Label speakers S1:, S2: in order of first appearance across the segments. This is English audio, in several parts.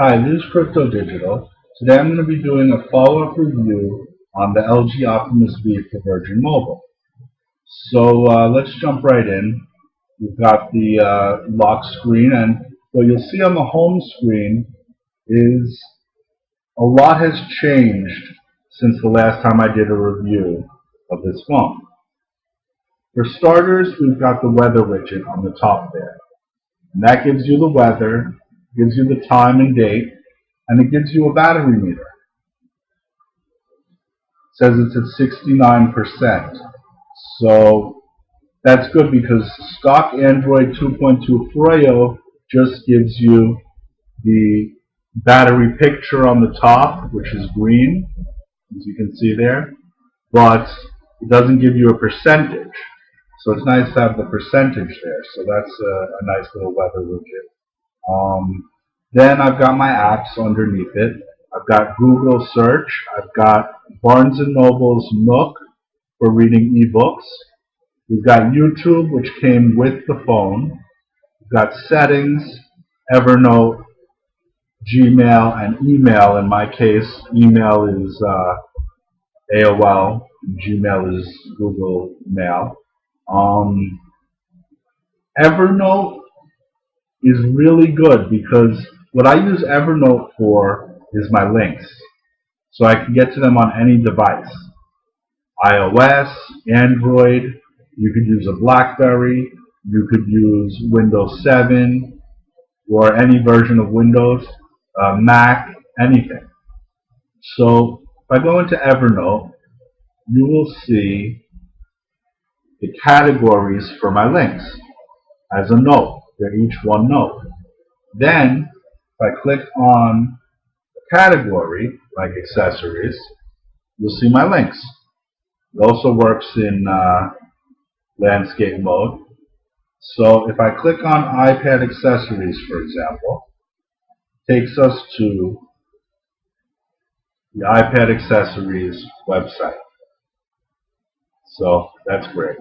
S1: Hi, this is Crypto Digital. Today I'm going to be doing a follow-up review on the LG Optimus V for Virgin Mobile. So let's jump right in. We've got the lock screen, and what you'll see on the home screen is a lot has changed since the last time I did a review of this phone. For starters, we've got the weather widget on the top there. And that gives you the weather, gives you the time and date, and it gives you a battery meter. It says it's at 69%. So that's good because stock Android 2.2 Freo just gives you the battery picture on the top, which is green, as you can see there, but it doesn't give you a percentage. So it's nice to have the percentage there. So that's a nice little weather widget. Then I've got my apps underneath it. I've got Google Search. I've got Barnes & Noble's Nook for reading ebooks. We've got YouTube, which came with the phone. We've got Settings, Evernote, Gmail, and email. In my case, email is AOL, and Gmail is Google Mail. Evernote is really good because what I use Evernote for is my links. So I can get to them on any device. iOS, Android, you could use a BlackBerry, you could use Windows 7 or any version of Windows, Mac, anything. So if I go into Evernote, you will see the categories for my links as a note. They're each one note. Then, if I click on a category, like accessories, you'll see my links. It also works in landscape mode. So if I click on iPad accessories, for example, it takes us to the iPad accessories website. So that's great.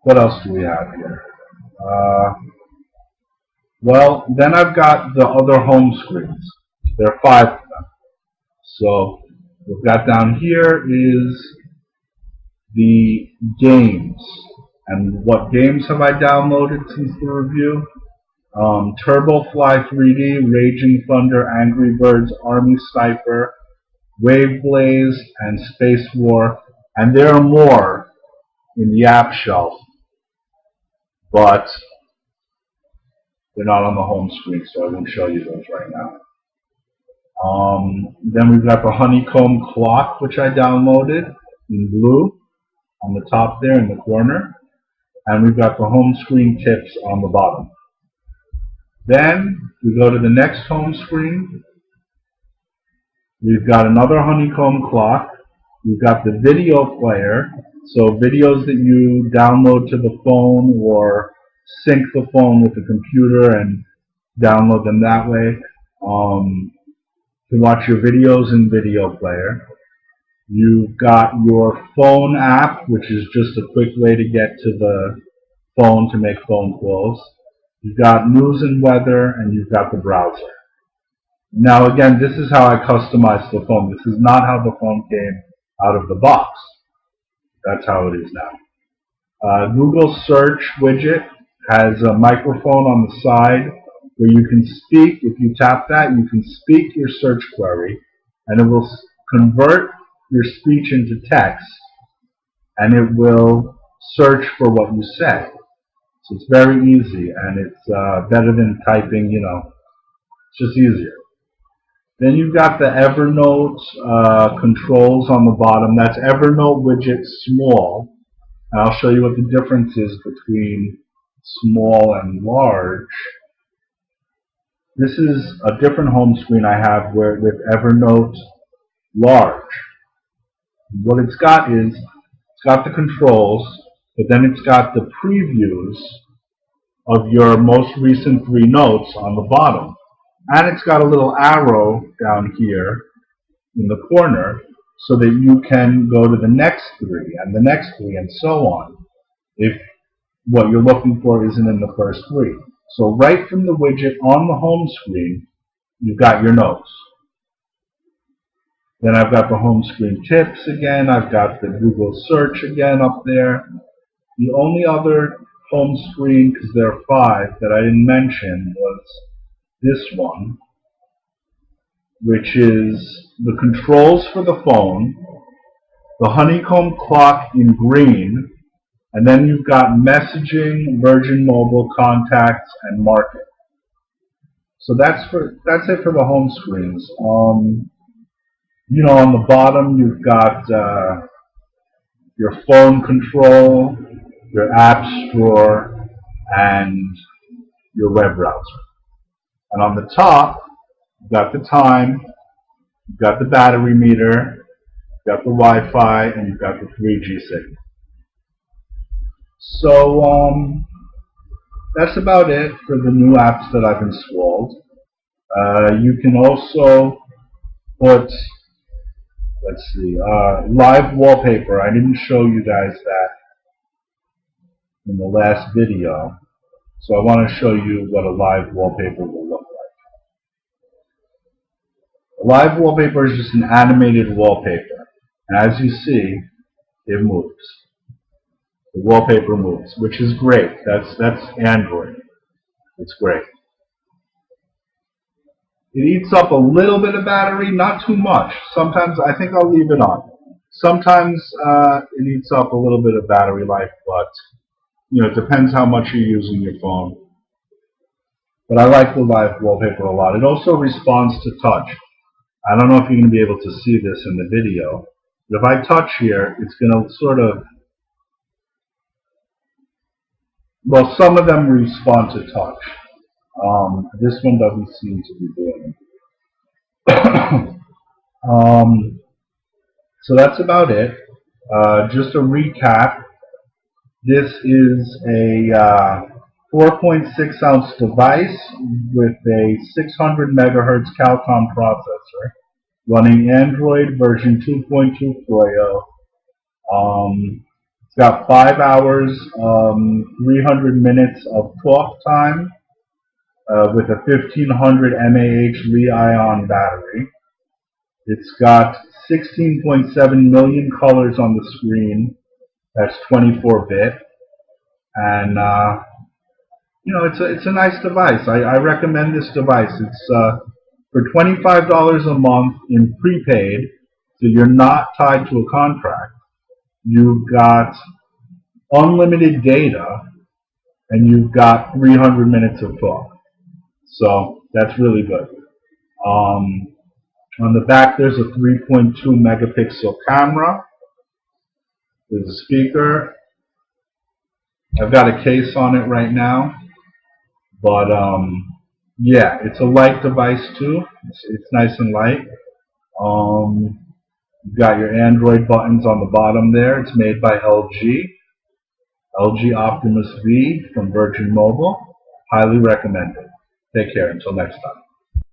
S1: What else do we have here? Well, then I've got the other home screens. There are 5 of them. So what we've got down here is the games. And what games have I downloaded since the review? Turbo Fly 3D, Raging Thunder, Angry Birds, Army Sniper, Wave Blaze, and Space War. And there are more in the app shelf, but they're not on the home screen, so I won't show you those right now. Then we've got the honeycomb clock, which I downloaded in blue on the top there in the corner. And we've got the home screen tips on the bottom. Then we go to the next home screen. We've got another honeycomb clock. We've got the video player, so videos that you download to the phone or sync the phone with the computer and download them that way. To watch your videos in video player. You've got your phone app, which is just a quick way to get to the phone to make phone calls. You've got news and weather, and you've got the browser. Now again, this is how I customized the phone. This is not how the phone came out of the box. That's how it is now. Google Search widget has a microphone on the side where you can speak. If you tap that, you can speak your search query, and it will convert your speech into text, and it will search for what you say. So it's very easy, and it's better than typing, it's just easier. Then you've got the Evernote controls on the bottom. That's Evernote widget small. And I'll show you what the difference is between small and large. This is a different home screen I have with Evernote large. What it's got is, it's got the controls, but then it's got the previews of your most recent 3 notes on the bottom. And it's got a little arrow down here in the corner so that you can go to the next 3 and the next 3 and so on if what you're looking for isn't in the first 3. So right from the widget on the home screen, you've got your notes. Then I've got the home screen tips again. I've got the Google search again up there. The only other home screen, because there are 5 that I didn't mention, was this one, which is the controls for the phone, the honeycomb clock in green, and then you've got messaging, Virgin Mobile, contacts, and market. So that's it for the home screens. You know, on the bottom you've got your phone control, your app store, and your web browser. And on the top, you've got the time, you've got the battery meter, you've got the Wi-Fi, and you've got the 3G signal. So that's about it for the new apps that I've installed. You can also put, let's see, live wallpaper. I didn't show you guys that in the last video, so I want to show you what a live wallpaper will look like. A live wallpaper is just an animated wallpaper, and as you see, it moves. The wallpaper moves, which is great. That's Android. It's great. It eats up a little bit of battery, not too much. Sometimes I think I'll leave it on. Sometimes it eats up a little bit of battery life, but you know, it depends how much you're using your phone. But I like the live wallpaper a lot. It also responds to touch. I don't know if you're going to be able to see this in the video, but if I touch here, it's going to sort of, well, some of them respond to touch. This one doesn't seem to be doing it. So that's about it. Just a recap. This is a 4.6 ounce device with a 600 megahertz Qualcomm processor running Android version 2.2 Froyo. It's got 5 hours, 300 minutes of talk time with a 1500 mAh Li-ion battery. It's got 16.7 million colors on the screen. That's 24-bit, and you know, it's a nice device. I recommend this device. It's for $25 a month in prepaid, so you're not tied to a contract. You've got unlimited data, and you've got 300 minutes of talk. So that's really good. On the back, there's a 3.2 megapixel camera. There's a speaker. I've got a case on it right now, but yeah, it's a light device too. It's nice and light. You've got your Android buttons on the bottom there. It's made by LG Optimus V from Virgin Mobile. Highly recommended. Take care until next time.